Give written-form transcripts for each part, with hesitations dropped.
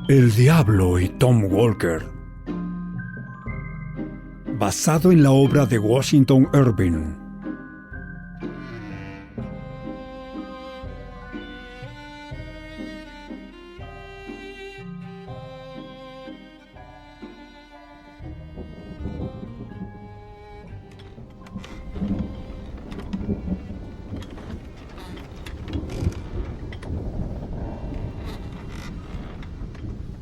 El Diablo y Tom Walker. Basado en la obra de Washington Irving.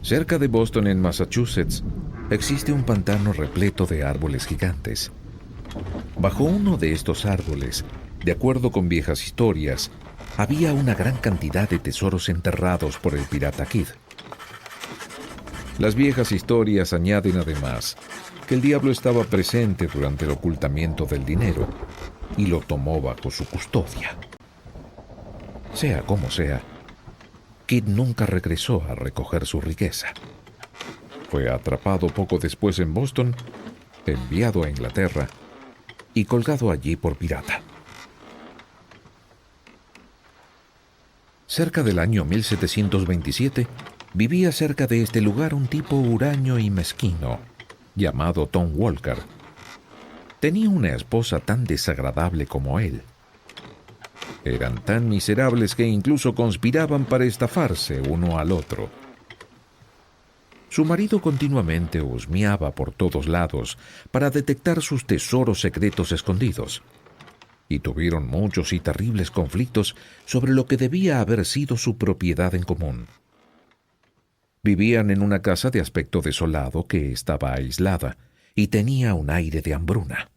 Cerca de Boston, en Massachusetts, existe un pantano repleto de árboles gigantes. Bajo uno de estos árboles, de acuerdo con viejas historias, había una gran cantidad de tesoros enterrados por el pirata Kidd. Las viejas historias añaden además que el diablo estaba presente durante el ocultamiento del dinero y lo tomó bajo su custodia. Sea como sea, Kidd nunca regresó a recoger su riqueza. Fue atrapado poco después en Boston, enviado a Inglaterra y colgado allí por pirata. Cerca del año 1727, vivía cerca de este lugar un tipo huraño y mezquino, llamado Tom Walker. Tenía una esposa tan desagradable como él. Eran tan miserables que incluso conspiraban para estafarse uno al otro. Su marido continuamente husmeaba por todos lados para detectar sus tesoros secretos escondidos, y tuvieron muchos y terribles conflictos sobre lo que debía haber sido su propiedad en común. Vivían en una casa de aspecto desolado que estaba aislada y tenía un aire de hambruna.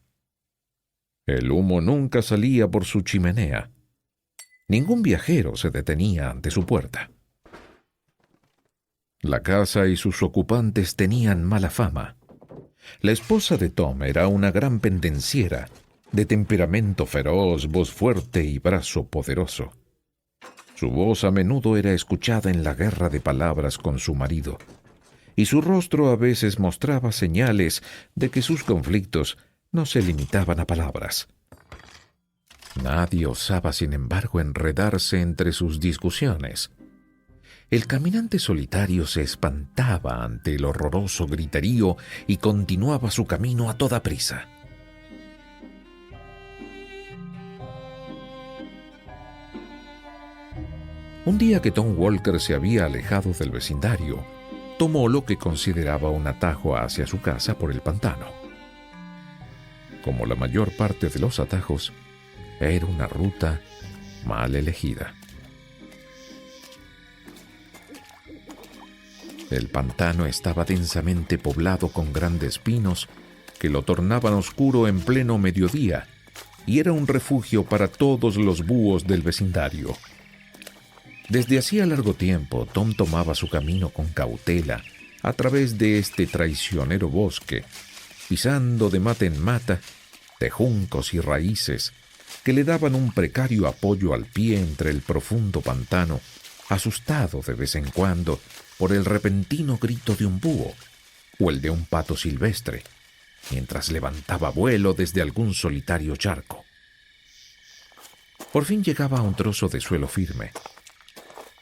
El humo nunca salía por su chimenea. Ningún viajero se detenía ante su puerta. La casa y sus ocupantes tenían mala fama. La esposa de Tom era una gran pendenciera, de temperamento feroz, voz fuerte y brazo poderoso. Su voz a menudo era escuchada en la guerra de palabras con su marido, y su rostro a veces mostraba señales de que sus conflictos no se limitaban a palabras. Nadie osaba, sin embargo, enredarse entre sus discusiones. El caminante solitario se espantaba ante el horroroso griterío y continuaba su camino a toda prisa. Un día que Tom Walker se había alejado del vecindario, tomó lo que consideraba un atajo hacia su casa por el pantano. Como la mayor parte de los atajos, era una ruta mal elegida. El pantano estaba densamente poblado con grandes pinos que lo tornaban oscuro en pleno mediodía y era un refugio para todos los búhos del vecindario. Desde hacía largo tiempo, Tom tomaba su camino con cautela a través de este traicionero bosque, pisando de mata en mata, de juncos y raíces que le daban un precario apoyo al pie entre el profundo pantano, asustado de vez en cuando por el repentino grito de un búho o el de un pato silvestre, mientras levantaba vuelo desde algún solitario charco. Por fin llegaba a un trozo de suelo firme.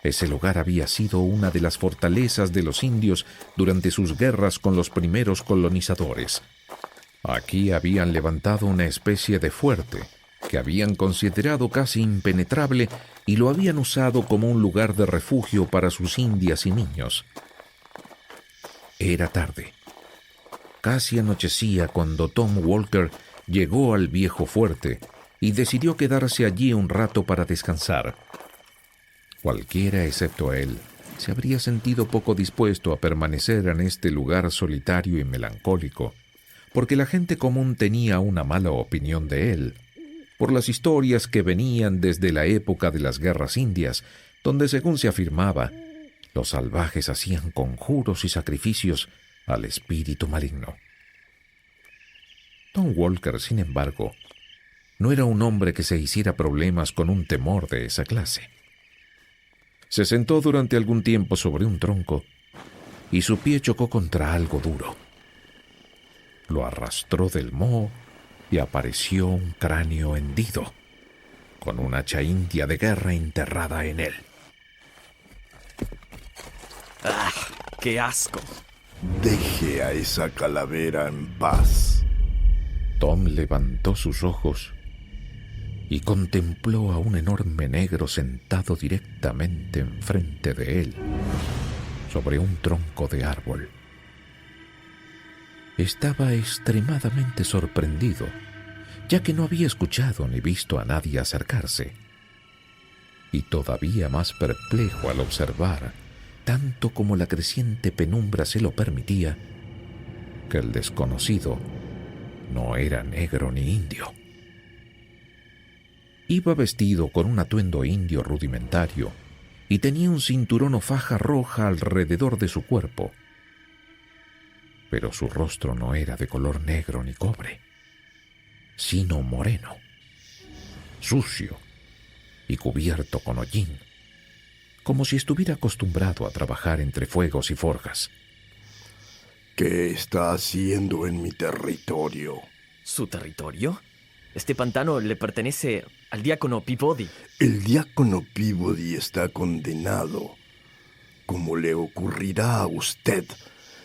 Ese lugar había sido una de las fortalezas de los indios durante sus guerras con los primeros colonizadores. Aquí habían levantado una especie de fuerte que habían considerado casi impenetrable y lo habían usado como un lugar de refugio para sus indias y niños. Era tarde. Casi anochecía cuando Tom Walker llegó al viejo fuerte y decidió quedarse allí un rato para descansar. Cualquiera excepto él se habría sentido poco dispuesto a permanecer en este lugar solitario y melancólico, porque la gente común tenía una mala opinión de él, por las historias que venían desde la época de las guerras indias, donde, según se afirmaba, los salvajes hacían conjuros y sacrificios al espíritu maligno. Tom Walker, sin embargo, no era un hombre que se hiciera problemas con un temor de esa clase. Se sentó durante algún tiempo sobre un tronco y su pie chocó contra algo duro. Lo arrastró del moho y apareció un cráneo hendido, con una hacha india de guerra enterrada en él. ¡Qué asco! Deje a esa calavera en paz. Tom levantó sus ojos y contempló a un enorme negro sentado directamente enfrente de él, sobre un tronco de árbol. Estaba extremadamente sorprendido, ya que no había escuchado ni visto a nadie acercarse, y todavía más perplejo al observar, tanto como la creciente penumbra se lo permitía, que el desconocido no era negro ni indio. Iba vestido con un atuendo indio rudimentario y tenía un cinturón o faja roja alrededor de su cuerpo. Pero su rostro no era de color negro ni cobre, sino moreno, sucio y cubierto con hollín, como si estuviera acostumbrado a trabajar entre fuegos y forjas. ¿Qué está haciendo en mi territorio? ¿Su territorio? Este pantano le pertenece al diácono Peabody. El diácono Peabody está condenado, como le ocurrirá a usted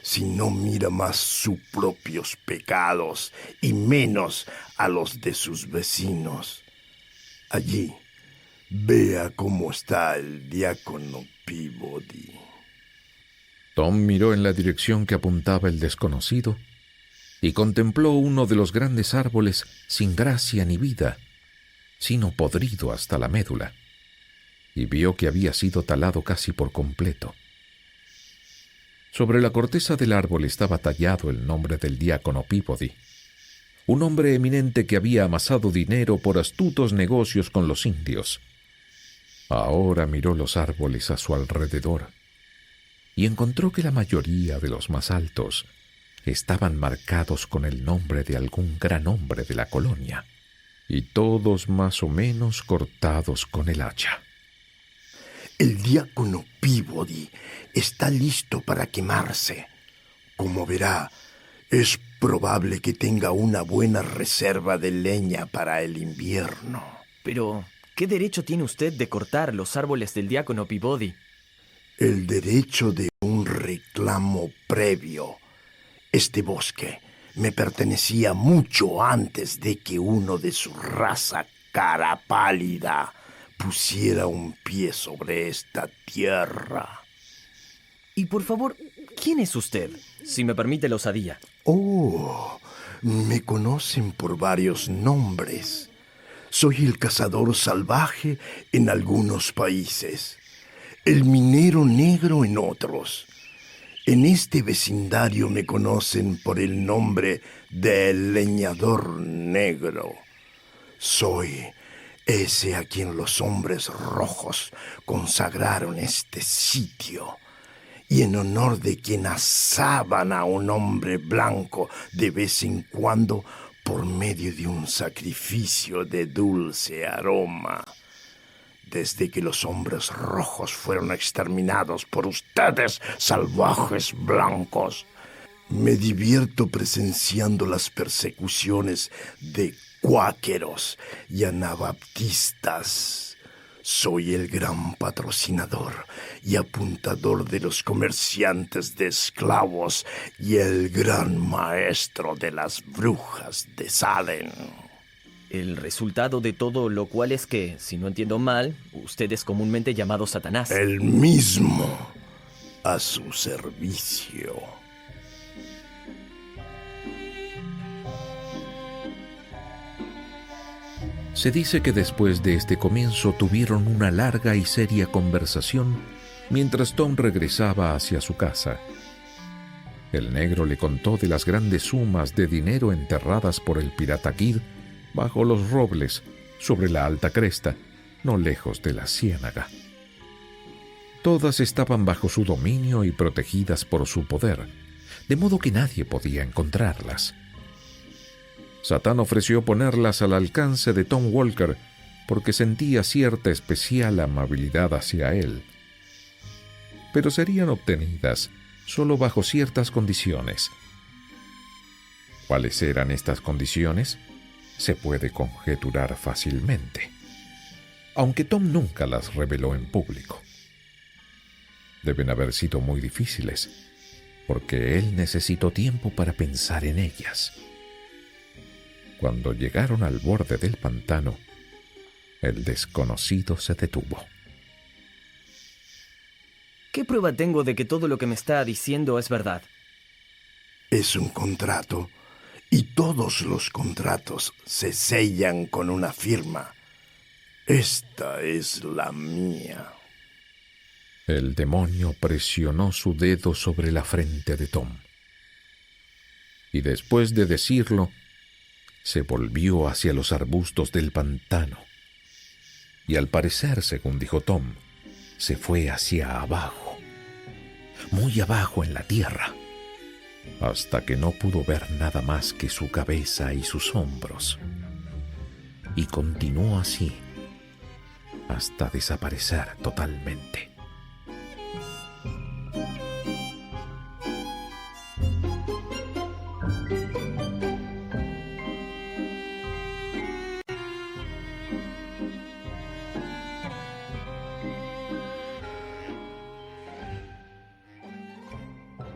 si no mira más sus propios pecados y menos a los de sus vecinos. Allí, vea cómo está el diácono Peabody. Tom miró en la dirección que apuntaba el desconocido y contempló uno de los grandes árboles sin gracia ni vida, sino podrido hasta la médula, y vio que había sido talado casi por completo. Sobre la corteza del árbol estaba tallado el nombre del diácono Peabody, un hombre eminente que había amasado dinero por astutos negocios con los indios. Ahora miró los árboles a su alrededor y encontró que la mayoría de los más altos estaban marcados con el nombre de algún gran hombre de la colonia, y todos más o menos cortados con el hacha. El diácono Peabody está listo para quemarse. Como verá, es probable que tenga una buena reserva de leña para el invierno. Pero, ¿qué derecho tiene usted de cortar los árboles del diácono Peabody? El derecho de un reclamo previo. Este bosque me pertenecía mucho antes de que uno de su raza cara pálida pusiera un pie sobre esta tierra. Y por favor, ¿quién es usted? Si me permite la osadía. Oh, me conocen por varios nombres. Soy el cazador salvaje en algunos países, el minero negro en otros. En este vecindario me conocen por el nombre de El Leñador Negro. Soy ese a quien los hombres rojos consagraron este sitio, y en honor de quien asaban a un hombre blanco de vez en cuando por medio de un sacrificio de dulce aroma. Desde que los hombres rojos fueron exterminados por ustedes, salvajes blancos, me divierto presenciando las persecuciones de cuáqueros y anabaptistas. Soy el gran patrocinador y apuntador de los comerciantes de esclavos y el gran maestro de las brujas de Salem. El resultado de todo lo cual es que, si no entiendo mal, usted es comúnmente llamado Satanás. El mismo, a su servicio. Se dice que después de este comienzo tuvieron una larga y seria conversación mientras Tom regresaba hacia su casa. El negro le contó de las grandes sumas de dinero enterradas por el pirata Kidd bajo los robles, sobre la alta cresta, no lejos de la ciénaga. Todas estaban bajo su dominio y protegidas por su poder, de modo que nadie podía encontrarlas. Satán ofreció ponerlas al alcance de Tom Walker porque sentía cierta especial amabilidad hacia él. Pero serían obtenidas solo bajo ciertas condiciones. ¿Cuáles eran estas condiciones? Se puede conjeturar fácilmente, aunque Tom nunca las reveló en público. Deben haber sido muy difíciles, porque él necesitó tiempo para pensar en ellas. Cuando llegaron al borde del pantano, el desconocido se detuvo. ¿Qué prueba tengo de que todo lo que me está diciendo es verdad? Es un contrato, y todos los contratos se sellan con una firma. Esta es la mía. El demonio presionó su dedo sobre la frente de Tom. Y después de decirlo, se volvió hacia los arbustos del pantano. Y al parecer, según dijo Tom, se fue hacia abajo, muy abajo en la tierra, hasta que no pudo ver nada más que su cabeza y sus hombros. Y continuó así, hasta desaparecer totalmente.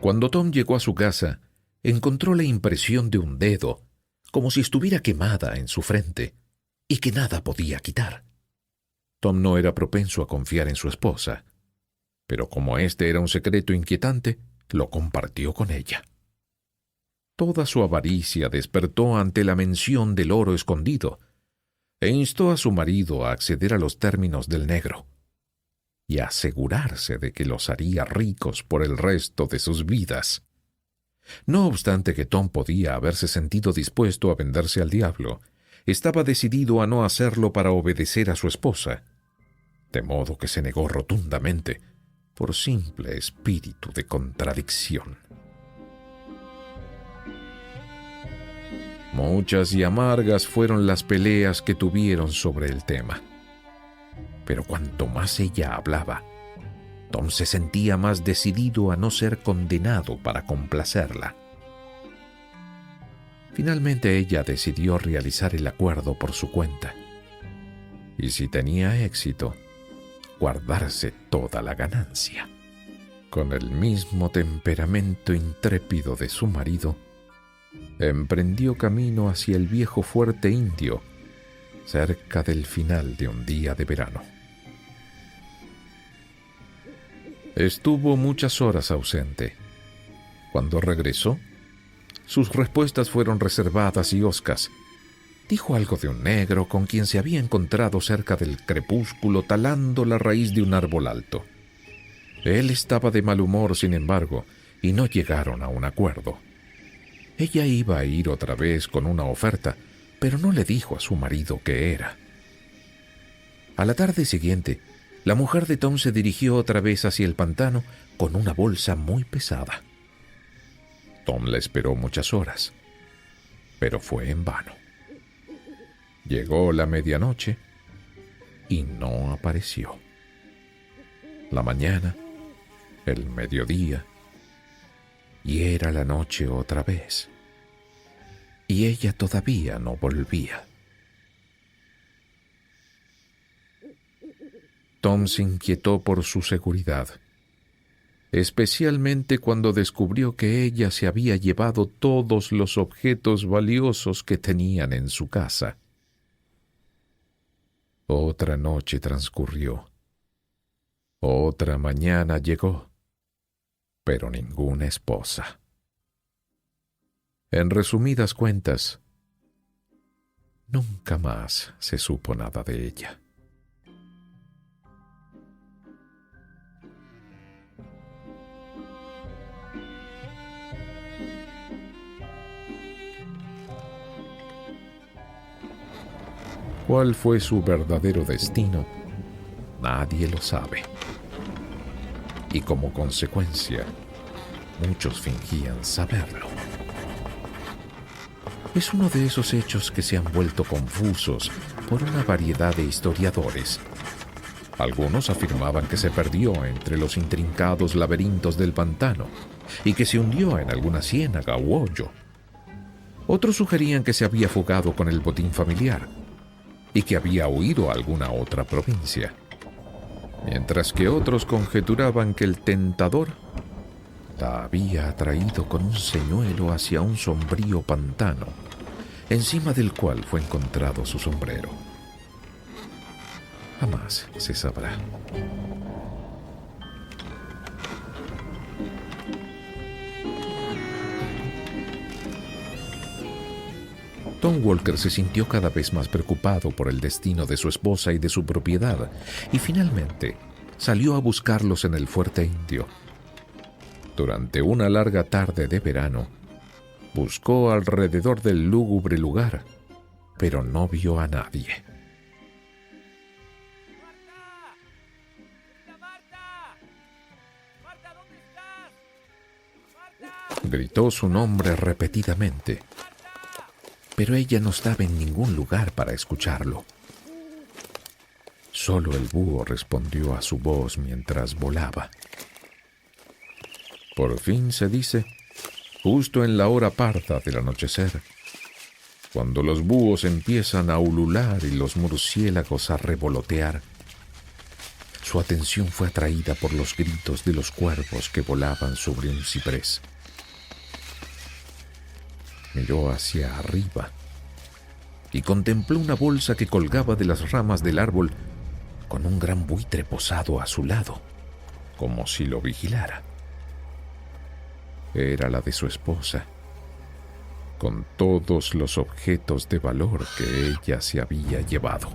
Cuando Tom llegó a su casa, encontró la impresión de un dedo, como si estuviera quemada en su frente, y que nada podía quitar. Tom no era propenso a confiar en su esposa, pero como este era un secreto inquietante, lo compartió con ella. Toda su avaricia despertó ante la mención del oro escondido, e instó a su marido a acceder a los términos del negro y a asegurarse de que los haría ricos por el resto de sus vidas. No obstante que Tom podía haberse sentido dispuesto a venderse al diablo, estaba decidido a no hacerlo para obedecer a su esposa, de modo que se negó rotundamente por simple espíritu de contradicción. Muchas y amargas fueron las peleas que tuvieron sobre el tema. Pero cuanto más ella hablaba, Tom se sentía más decidido a no ser condenado para complacerla. Finalmente ella decidió realizar el acuerdo por su cuenta, y si tenía éxito, guardarse toda la ganancia. Con el mismo temperamento intrépido de su marido, emprendió camino hacia el viejo fuerte indio, cerca del final de un día de verano. Estuvo muchas horas ausente. Cuando regresó, sus respuestas fueron reservadas y hoscas. Dijo algo de un negro con quien se había encontrado cerca del crepúsculo talando la raíz de un árbol alto. Él estaba de mal humor, sin embargo, y no llegaron a un acuerdo. Ella iba a ir otra vez con una oferta, pero no le dijo a su marido qué era. A la tarde siguiente, la mujer de Tom se dirigió otra vez hacia el pantano con una bolsa muy pesada. Tom la esperó muchas horas, pero fue en vano. Llegó la medianoche y no apareció. La mañana, el mediodía, y era la noche otra vez. Y ella todavía no volvía. Tom se inquietó por su seguridad, especialmente cuando descubrió que ella se había llevado todos los objetos valiosos que tenían en su casa. Otra noche transcurrió. Otra mañana llegó, pero ninguna esposa. En resumidas cuentas, nunca más se supo nada de ella. ¿Cuál fue su verdadero destino? Nadie lo sabe. Y como consecuencia, muchos fingían saberlo. Es uno de esos hechos que se han vuelto confusos por una variedad de historiadores. Algunos afirmaban que se perdió entre los intrincados laberintos del pantano y que se hundió en alguna ciénaga u hoyo. Otros sugerían que se había fugado con el botín familiar y que había huido a alguna otra provincia, mientras que otros conjeturaban que el tentador la había atraído con un señuelo hacia un sombrío pantano, encima del cual fue encontrado su sombrero. Jamás se sabrá. Tom Walker se sintió cada vez más preocupado por el destino de su esposa y de su propiedad, y finalmente salió a buscarlos en el fuerte indio. Durante una larga tarde de verano, buscó alrededor del lúgubre lugar, pero no vio a nadie. Gritó su nombre repetidamente, pero ella no estaba en ningún lugar para escucharlo. Solo el búho respondió a su voz mientras volaba. Por fin, se dice, justo en la hora parda del anochecer, cuando los búhos empiezan a ulular y los murciélagos a revolotear, su atención fue atraída por los gritos de los cuervos que volaban sobre un ciprés. Miró hacia arriba y contempló una bolsa que colgaba de las ramas del árbol con un gran buitre posado a su lado, como si lo vigilara. Era la de su esposa, con todos los objetos de valor que ella se había llevado.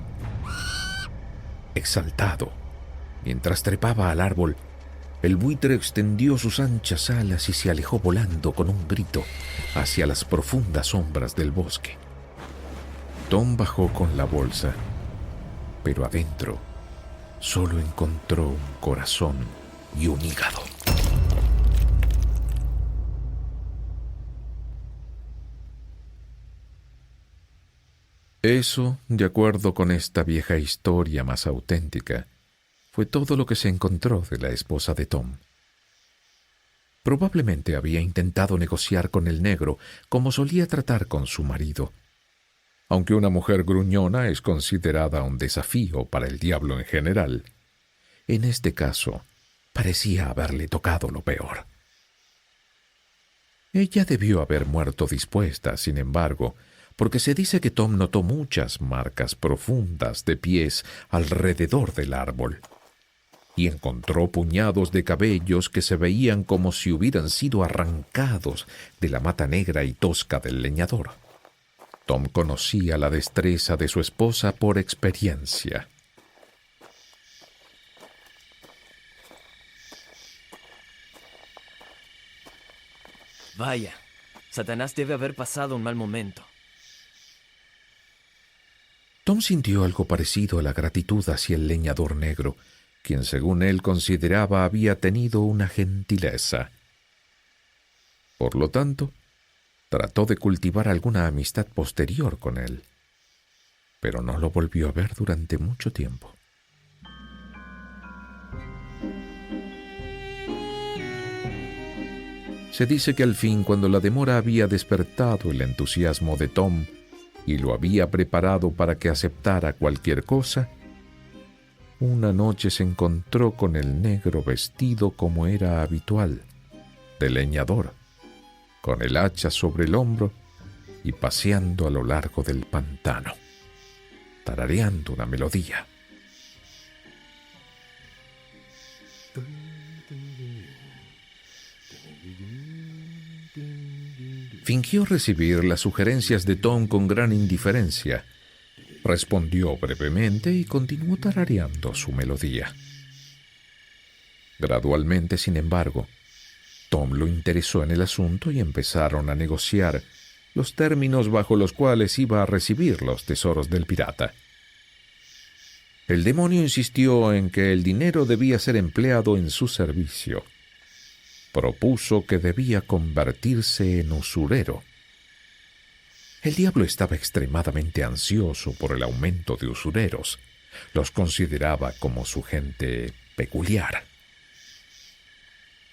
Exaltado, mientras trepaba al árbol, el buitre extendió sus anchas alas y se alejó volando con un grito hacia las profundas sombras del bosque. Tom bajó con la bolsa, pero adentro solo encontró un corazón y un hígado. Eso, de acuerdo con esta vieja historia más auténtica, fue todo lo que se encontró de la esposa de Tom. Probablemente había intentado negociar con el negro como solía tratar con su marido. Aunque una mujer gruñona es considerada un desafío para el diablo en general, en este caso parecía haberle tocado lo peor. Ella debió haber muerto dispuesta, sin embargo, porque se dice que Tom notó muchas marcas profundas de pies alrededor del árbol y encontró puñados de cabellos que se veían como si hubieran sido arrancados de la mata negra y tosca del leñador. Tom conocía la destreza de su esposa por experiencia. Vaya, Satanás debe haber pasado un mal momento. Tom sintió algo parecido a la gratitud hacia el leñador negro, quien según él consideraba había tenido una gentileza. Por lo tanto, trató de cultivar alguna amistad posterior con él, pero no lo volvió a ver durante mucho tiempo. Se dice que al fin, cuando la demora había despertado el entusiasmo de Tom y lo había preparado para que aceptara cualquier cosa, una noche se encontró con el negro vestido como era habitual, de leñador, con el hacha sobre el hombro y paseando a lo largo del pantano, tarareando una melodía. Fingió recibir las sugerencias de Tom con gran indiferencia. Respondió brevemente y continuó tarareando su melodía. Gradualmente, sin embargo, Tom lo interesó en el asunto y empezaron a negociar los términos bajo los cuales iba a recibir los tesoros del pirata. El demonio insistió en que el dinero debía ser empleado en su servicio. Propuso que debía convertirse en usurero. El diablo estaba extremadamente ansioso por el aumento de usureros. Los consideraba como su gente peculiar.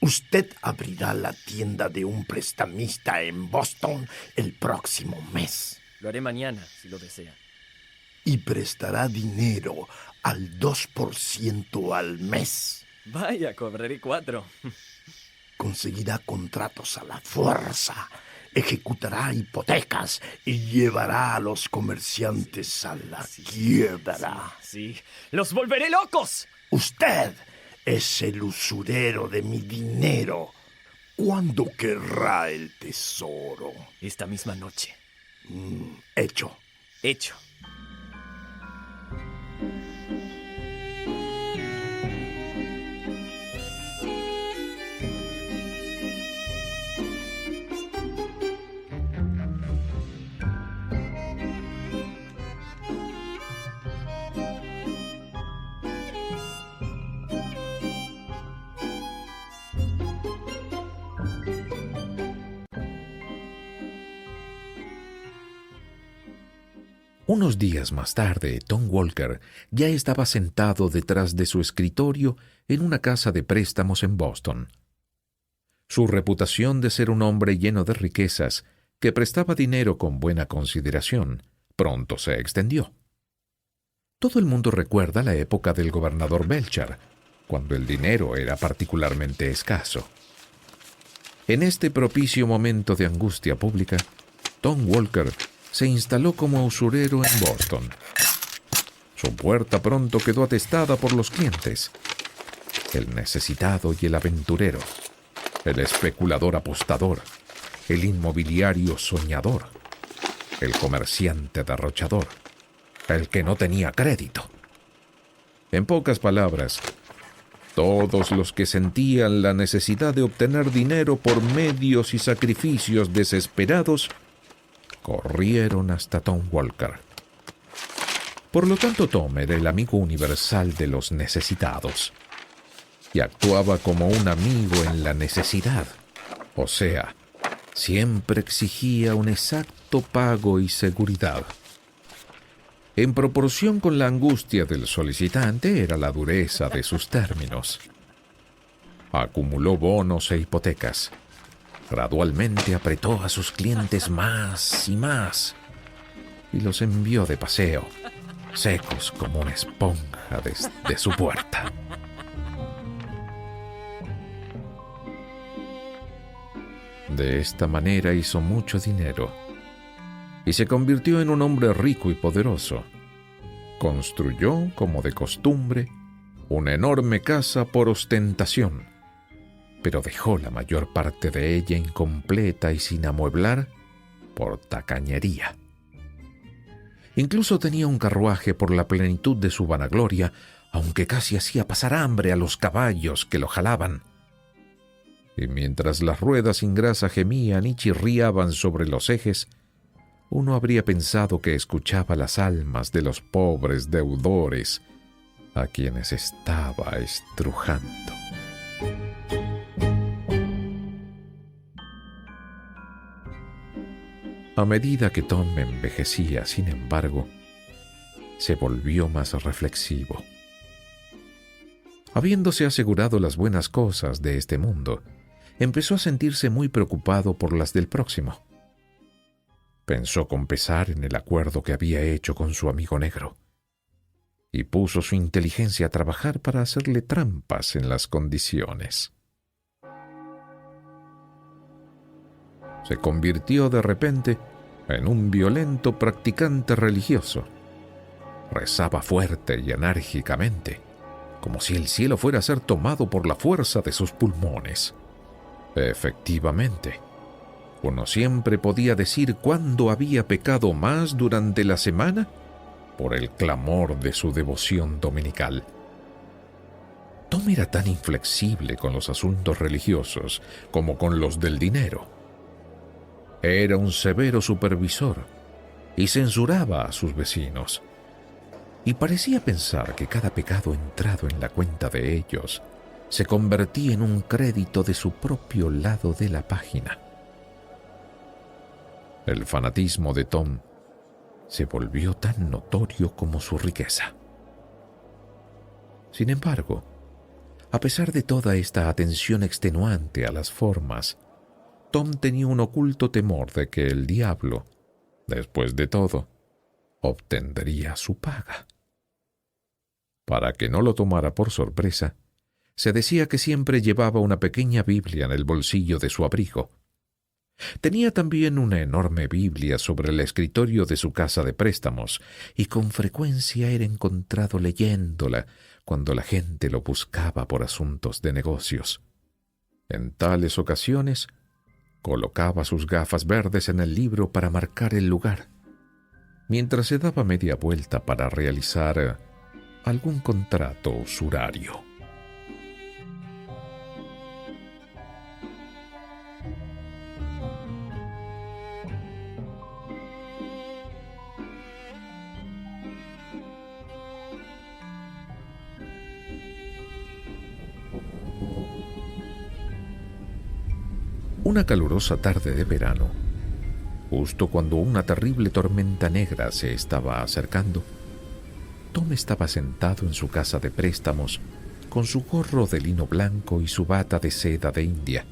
Usted abrirá la tienda de un prestamista en Boston el próximo mes. Lo haré mañana, si lo desea. Y prestará dinero al 2% al mes. Vaya, cobraré 4. conseguirá contratos a la fuerza, ejecutará hipotecas y llevará a los comerciantes a la quiebra. Sí, los volveré locos. Usted es el usurero de mi dinero. ¿Cuándo querrá el tesoro? Esta misma noche. Hecho. Hecho. Unos días más tarde, Tom Walker ya estaba sentado detrás de su escritorio en una casa de préstamos en Boston. Su reputación de ser un hombre lleno de riquezas, que prestaba dinero con buena consideración, pronto se extendió. Todo el mundo recuerda la época del gobernador Belcher, cuando el dinero era particularmente escaso. En este propicio momento de angustia pública, Tom Walker se instaló como usurero en Boston. Su puerta pronto quedó atestada por los clientes. El necesitado y el aventurero, el especulador apostador, el inmobiliario soñador, el comerciante derrochador, el que no tenía crédito. En pocas palabras, todos los que sentían la necesidad de obtener dinero por medios y sacrificios desesperados corrieron hasta Tom Walker. Por lo tanto, Tom era el amigo universal de los necesitados y actuaba como un amigo en la necesidad, o sea, siempre exigía un exacto pago y seguridad. En proporción con la angustia del solicitante era la dureza de sus términos. Acumuló bonos e hipotecas. Gradualmente apretó a sus clientes más y más y los envió de paseo, secos como una esponja desde su puerta. De esta manera hizo mucho dinero y se convirtió en un hombre rico y poderoso. Construyó, como de costumbre, una enorme casa por ostentación, pero dejó la mayor parte de ella incompleta y sin amueblar por tacañería. Incluso tenía un carruaje por la plenitud de su vanagloria, aunque casi hacía pasar hambre a los caballos que lo jalaban. Y mientras las ruedas sin grasa gemían y chirriaban sobre los ejes, uno habría pensado que escuchaba las almas de los pobres deudores a quienes estaba estrujando. A medida que Tom envejecía, sin embargo, se volvió más reflexivo. Habiéndose asegurado las buenas cosas de este mundo, empezó a sentirse muy preocupado por las del próximo. Pensó con pesar en el acuerdo que había hecho con su amigo negro y puso su inteligencia a trabajar para hacerle trampas en las condiciones. Se convirtió de repente en un violento practicante religioso. Rezaba fuerte y enérgicamente, como si el cielo fuera a ser tomado por la fuerza de sus pulmones. Efectivamente, uno siempre podía decir cuándo había pecado más durante la semana por el clamor de su devoción dominical. Tom era tan inflexible con los asuntos religiosos como con los del dinero. Era un severo supervisor y censuraba a sus vecinos. Y parecía pensar que cada pecado entrado en la cuenta de ellos se convertía en un crédito de su propio lado de la página. El fanatismo de Tom se volvió tan notorio como su riqueza. Sin embargo, a pesar de toda esta atención extenuante a las formas, Tom tenía un oculto temor de que el diablo, después de todo, obtendría su paga. Para que no lo tomara por sorpresa, Se decía que siempre llevaba una pequeña Biblia en el bolsillo de su abrigo. Tenía también una enorme Biblia sobre el escritorio de su casa de préstamos, y con frecuencia era encontrado leyéndola cuando la gente lo buscaba por asuntos de negocios. En tales ocasiones, colocaba sus gafas verdes en el libro para marcar el lugar, mientras se daba media vuelta para realizar algún contrato usurario. Una calurosa tarde de verano, justo cuando una terrible tormenta negra se estaba acercando, Tom estaba sentado en su casa de préstamos con su gorro de lino blanco y su bata de seda de India.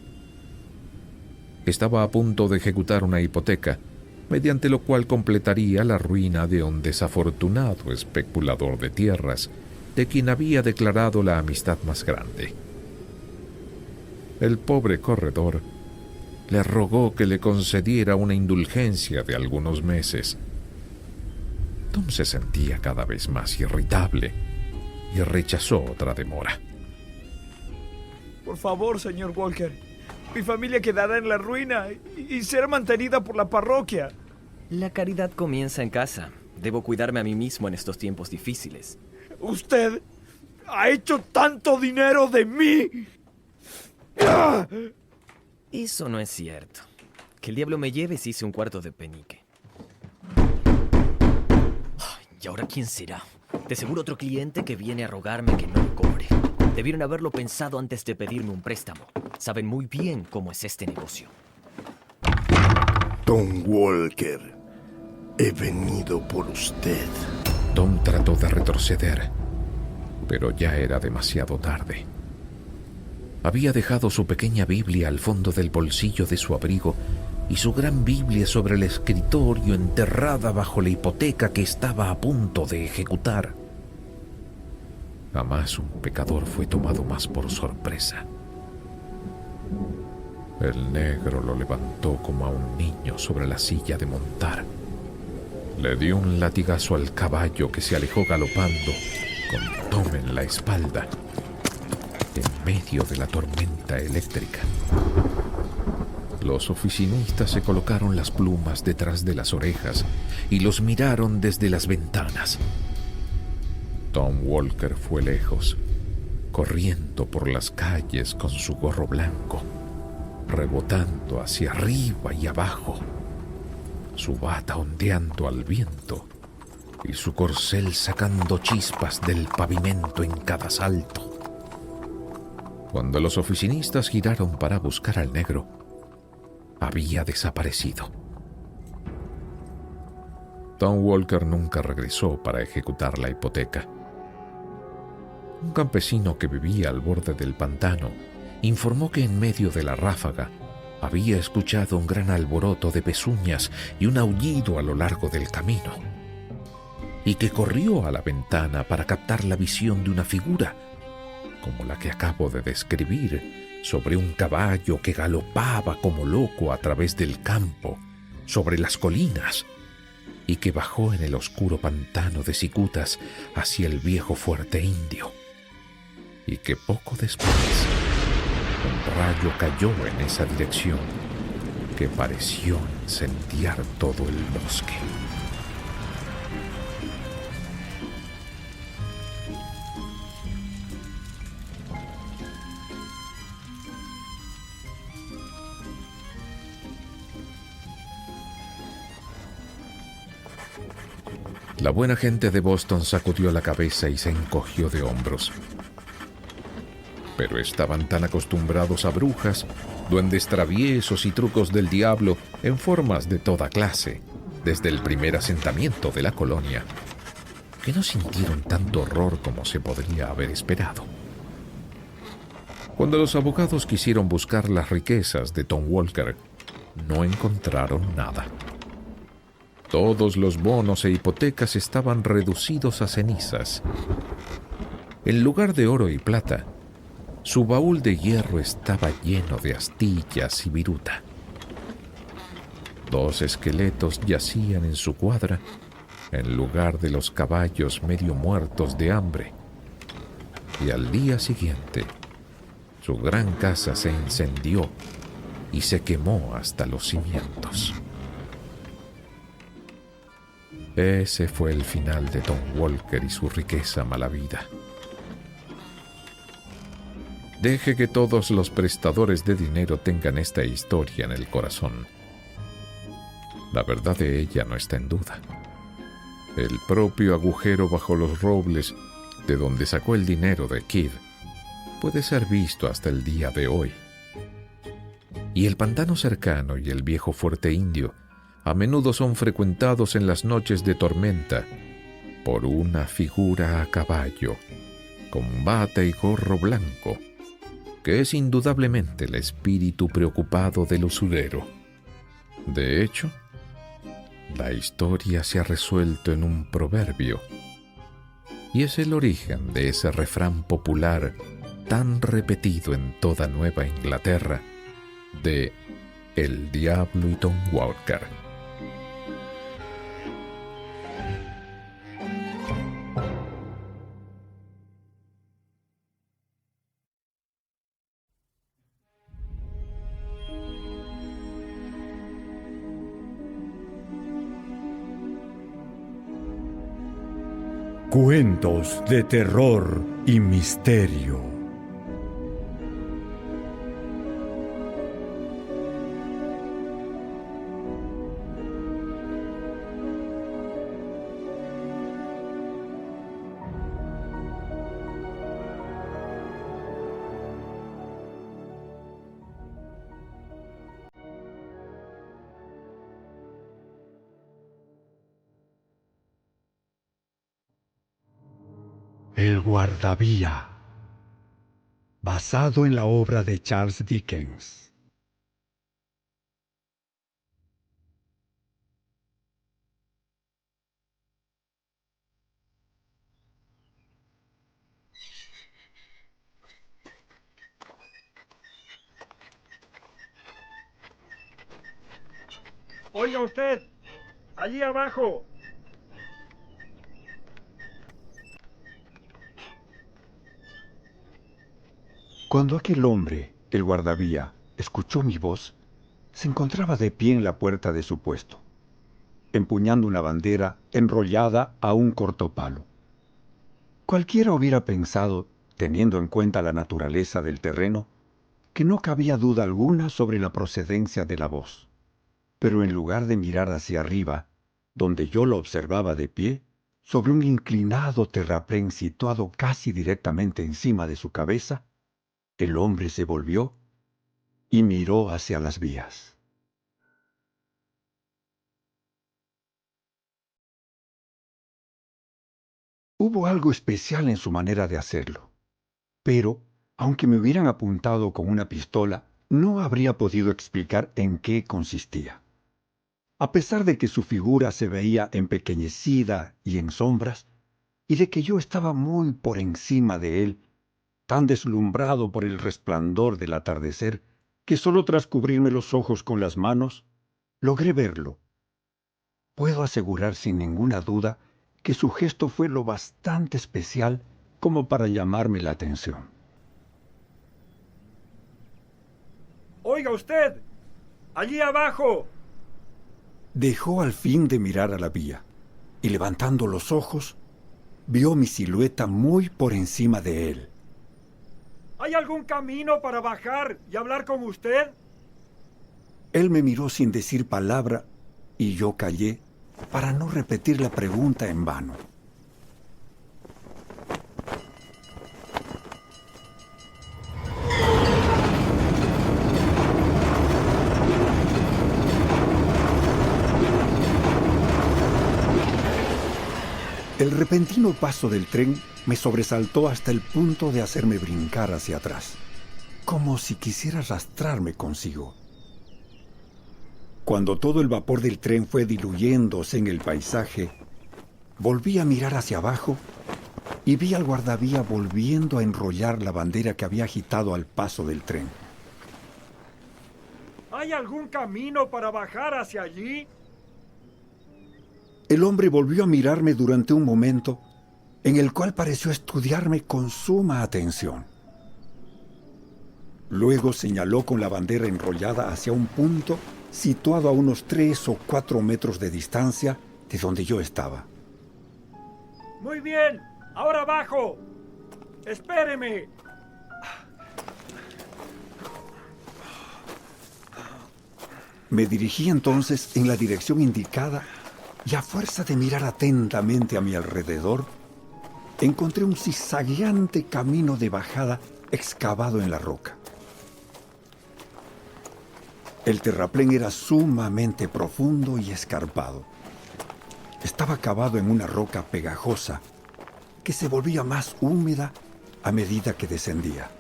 Estaba a punto de ejecutar una hipoteca, mediante lo cual completaría la ruina de un desafortunado especulador de tierras, de quien había declarado la amistad más grande. El pobre corredor le rogó que le concediera una indulgencia de algunos meses. Tom se sentía cada vez más irritable y rechazó otra demora. Por favor, señor Walker. Mi familia quedará en la ruina y será mantenida por la parroquia. La caridad comienza en casa. Debo cuidarme a mí mismo en estos tiempos difíciles. Usted ha hecho tanto dinero de mí. ¡Ah! Eso no es cierto. Que el diablo me lleve si hice un cuarto de penique. Ay, ¿y ahora quién será? De seguro otro cliente que viene a rogarme que no le cobre. Debieron haberlo pensado antes de pedirme un préstamo. Saben muy bien cómo es este negocio. Tom Walker, he venido por usted. Tom trató de retroceder, pero ya era demasiado tarde. Había dejado su pequeña Biblia al fondo del bolsillo de su abrigo y su gran Biblia sobre el escritorio enterrada bajo la hipoteca que estaba a punto de ejecutar. Jamás un pecador fue tomado más por sorpresa. El negro lo levantó como a un niño sobre la silla de montar. Le dio un latigazo al caballo que se alejó galopando, con Tom en la espalda, en medio de la tormenta eléctrica. Los oficinistas se colocaron las plumas detrás de las orejas y los miraron desde las ventanas. Tom Walker fue lejos, corriendo por las calles con su gorro blanco, rebotando hacia arriba y abajo, su bata ondeando al viento y su corcel sacando chispas del pavimento en cada salto. Cuando los oficinistas giraron para buscar al negro, había desaparecido. Tom Walker nunca regresó para ejecutar la hipoteca. Un campesino que vivía al borde del pantano informó que en medio de la ráfaga había escuchado un gran alboroto de pezuñas y un aullido a lo largo del camino, y que corrió a la ventana para captar la visión de una figura como la que acabo de describir, sobre un caballo que galopaba como loco a través del campo, sobre las colinas, y que bajó en el oscuro pantano de cicutas hacia el viejo fuerte indio, y que poco después un rayo cayó en esa dirección que pareció incendiar todo el bosque. La buena gente de Boston sacudió la cabeza y se encogió de hombros. Pero estaban tan acostumbrados a brujas, duendes traviesos y trucos del diablo en formas de toda clase, desde el primer asentamiento de la colonia, que no sintieron tanto horror como se podría haber esperado. Cuando los abogados quisieron buscar las riquezas de Tom Walker, no encontraron nada. Todos los bonos e hipotecas estaban reducidos a cenizas. En lugar de oro y plata, Su baúl de hierro estaba lleno de astillas y viruta. 2 esqueletos yacían en su cuadra en lugar de los caballos medio muertos de hambre. Y al día siguiente, su gran casa se incendió y se quemó hasta los cimientos. Ese fue el final de Tom Walker y su riqueza malavida. Deje que todos los prestadores de dinero tengan esta historia en el corazón. La verdad de ella no está en duda. El propio agujero bajo los robles de donde sacó el dinero de Kidd puede ser visto hasta el día de hoy. Y el pantano cercano y el viejo fuerte indio a menudo son frecuentados en las noches de tormenta por una figura a caballo, con bata y gorro blanco, que es indudablemente el espíritu preocupado del usurero. De hecho, la historia se ha resuelto en un proverbio, y es el origen de ese refrán popular tan repetido en toda Nueva Inglaterra de El Diablo y Tom Walker. Cuentos de terror y misterio. El guardavía, basado en la obra de Charles Dickens. Oiga usted, allí abajo. Cuando aquel hombre, el guardavía, escuchó mi voz, se encontraba de pie en la puerta de su puesto, empuñando una bandera enrollada a un corto palo. Cualquiera hubiera pensado, teniendo en cuenta la naturaleza del terreno, que no cabía duda alguna sobre la procedencia de la voz. Pero en lugar de mirar hacia arriba, donde yo lo observaba de pie, sobre un inclinado terraplén situado casi directamente encima de su cabeza, el hombre se volvió y miró hacia las vías. Hubo algo especial en su manera de hacerlo, pero, aunque me hubieran apuntado con una pistola, no habría podido explicar en qué consistía. A pesar de que su figura se veía empequeñecida y en sombras, y de que yo estaba muy por encima de él, tan deslumbrado por el resplandor del atardecer, que solo tras cubrirme los ojos con las manos, logré verlo. Puedo asegurar sin ninguna duda que su gesto fue lo bastante especial como para llamarme la atención. Oiga usted, allí abajo. Dejó al fin de mirar a la vía, y levantando los ojos, vio mi silueta muy por encima de él. ¿Hay algún camino para bajar y hablar con usted? Él me miró sin decir palabra, y yo callé para no repetir la pregunta en vano. El repentino paso del tren me sobresaltó hasta el punto de hacerme brincar hacia atrás, como si quisiera arrastrarme consigo. Cuando todo el vapor del tren fue diluyéndose en el paisaje, volví a mirar hacia abajo y vi al guardavía volviendo a enrollar la bandera que había agitado al paso del tren. ¿Hay algún camino para bajar hacia allí? El hombre volvió a mirarme durante un momento, en el cual pareció estudiarme con suma atención. Luego señaló con la bandera enrollada hacia un punto situado a unos 3 o 4 metros de distancia de donde yo estaba. Muy bien, ahora bajo. Espéreme. Me dirigí entonces en la dirección indicada y a fuerza de mirar atentamente a mi alrededor, encontré un zigzagueante camino de bajada excavado en la roca. El terraplén era sumamente profundo y escarpado. Estaba cavado en una roca pegajosa que se volvía más húmeda a medida que descendía.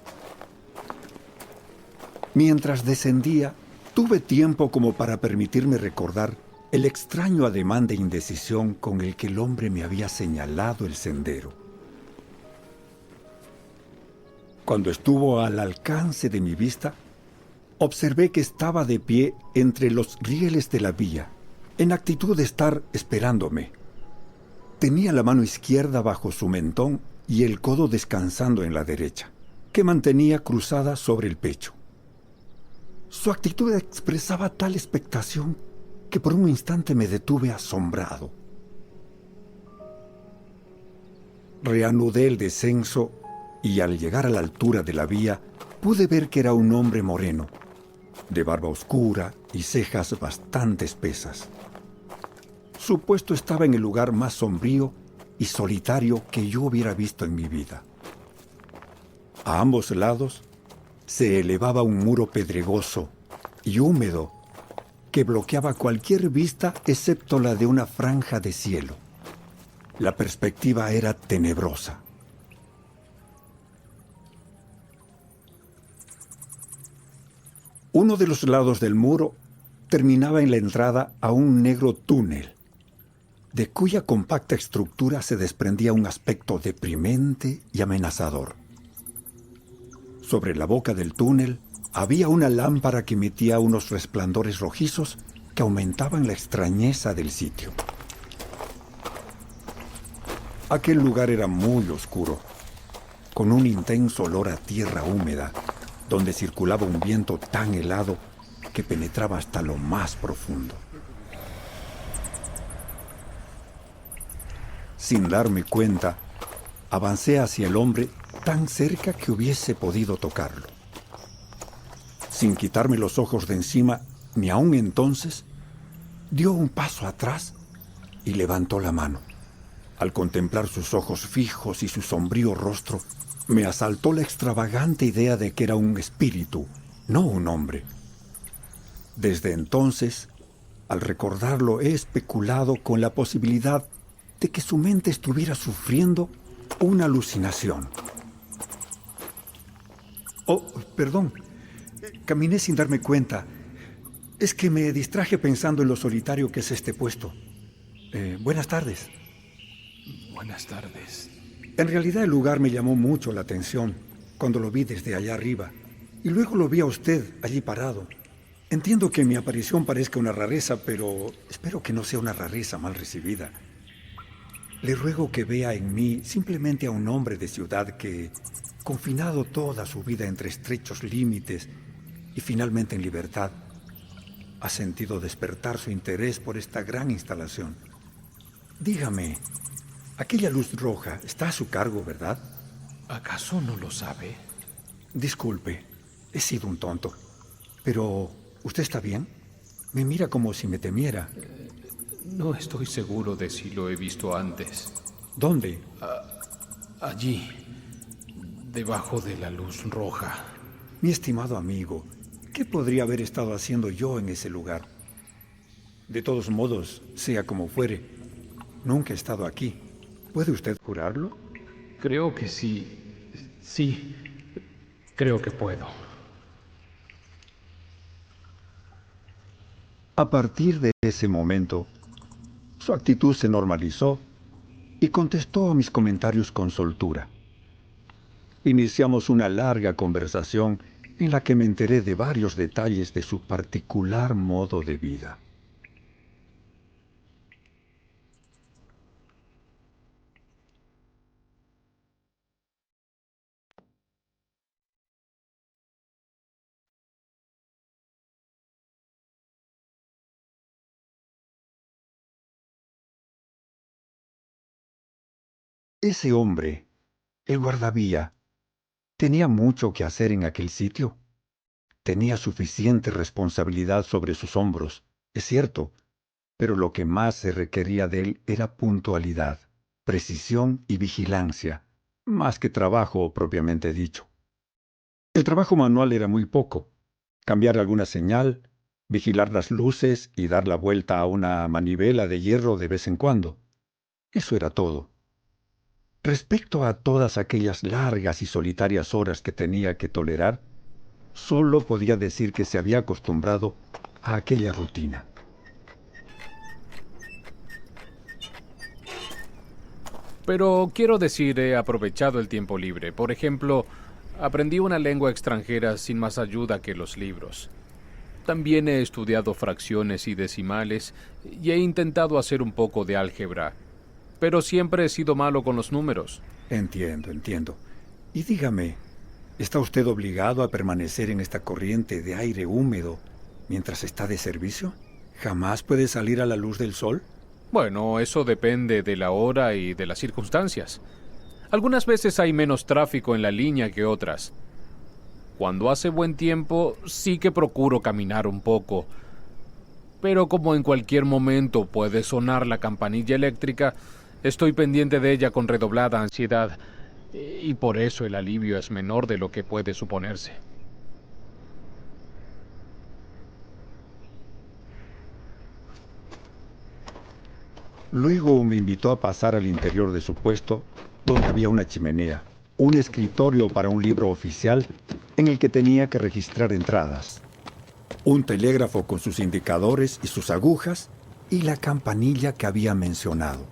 Mientras descendía, tuve tiempo como para permitirme recordar el extraño ademán de indecisión con el que el hombre me había señalado el sendero. Cuando estuvo al alcance de mi vista, observé que estaba de pie entre los rieles de la vía, en actitud de estar esperándome. Tenía la mano izquierda bajo su mentón y el codo descansando en la derecha, que mantenía cruzada sobre el pecho. Su actitud expresaba tal expectación que por un instante me detuve asombrado. Reanudé el descenso y al llegar a la altura de la vía pude ver que era un hombre moreno, de barba oscura y cejas bastante espesas. Su puesto estaba en el lugar más sombrío y solitario que yo hubiera visto en mi vida. A ambos lados se elevaba un muro pedregoso y húmedo que bloqueaba cualquier vista excepto la de una franja de cielo. La perspectiva era tenebrosa. Uno de los lados del muro terminaba en la entrada a un negro túnel, de cuya compacta estructura se desprendía un aspecto deprimente y amenazador. Sobre la boca del túnel había una lámpara que emitía unos resplandores rojizos que aumentaban la extrañeza del sitio. Aquel lugar era muy oscuro, con un intenso olor a tierra húmeda, donde circulaba un viento tan helado que penetraba hasta lo más profundo. Sin darme cuenta, avancé hacia el hombre tan cerca que hubiese podido tocarlo. Sin quitarme los ojos de encima, ni aun entonces, dio un paso atrás y levantó la mano. Al contemplar sus ojos fijos y su sombrío rostro, me asaltó la extravagante idea de que era un espíritu, no un hombre. Desde entonces, al recordarlo, he especulado con la posibilidad de que su mente estuviera sufriendo una alucinación. Oh, perdón. Caminé sin darme cuenta. Es que me distraje pensando en lo solitario que es este puesto. Buenas tardes. Buenas tardes. En realidad el lugar me llamó mucho la atención cuando lo vi desde allá arriba. Y luego lo vi a usted allí parado. Entiendo que mi aparición parezca una rareza, pero espero que no sea una rareza mal recibida. Le ruego que vea en mí simplemente a un hombre de ciudad que, confinado toda su vida entre estrechos límites y finalmente en libertad, ha sentido despertar su interés por esta gran instalación. Dígame, aquella luz roja está a su cargo, ¿verdad? ¿Acaso no lo sabe? Disculpe, he sido un tonto. Pero, ¿usted está bien? Me mira como si me temiera. No estoy seguro de si lo he visto antes. ¿Dónde? Allí, debajo de la luz roja. Mi estimado amigo, ¿qué podría haber estado haciendo yo en ese lugar? De todos modos, sea como fuere, nunca he estado aquí. ¿Puede usted jurarlo? Creo que sí. Sí, creo que puedo. A partir de ese momento, su actitud se normalizó y contestó a mis comentarios con soltura. Iniciamos una larga conversación en la que me enteré de varios detalles de su particular modo de vida. Ese hombre, el guardavía, tenía mucho que hacer en aquel sitio. Tenía suficiente responsabilidad sobre sus hombros, es cierto, pero lo que más se requería de él era puntualidad, precisión y vigilancia, más que trabajo propiamente dicho. El trabajo manual era muy poco. Cambiar alguna señal, vigilar las luces y dar la vuelta a una manivela de hierro de vez en cuando. Eso era todo. Respecto a todas aquellas largas y solitarias horas que tenía que tolerar, solo podía decir que se había acostumbrado a aquella rutina. Pero quiero decir, he aprovechado el tiempo libre. Por ejemplo, aprendí una lengua extranjera sin más ayuda que los libros. También he estudiado fracciones y decimales y he intentado hacer un poco de álgebra. Pero siempre he sido malo con los números. Entiendo. Y dígame, ¿está usted obligado a permanecer en esta corriente de aire húmedo mientras está de servicio? ¿Jamás puede salir a la luz del sol? Bueno, eso depende de la hora y de las circunstancias. Algunas veces hay menos tráfico en la línea que otras. Cuando hace buen tiempo, sí que procuro caminar un poco. Pero como en cualquier momento puede sonar la campanilla eléctrica, estoy pendiente de ella con redoblada ansiedad, y por eso el alivio es menor de lo que puede suponerse. Luego me invitó a pasar al interior de su puesto, donde había una chimenea, un escritorio para un libro oficial en el que tenía que registrar entradas, un telégrafo con sus indicadores y sus agujas y la campanilla que había mencionado.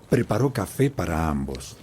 Preparó café para ambos.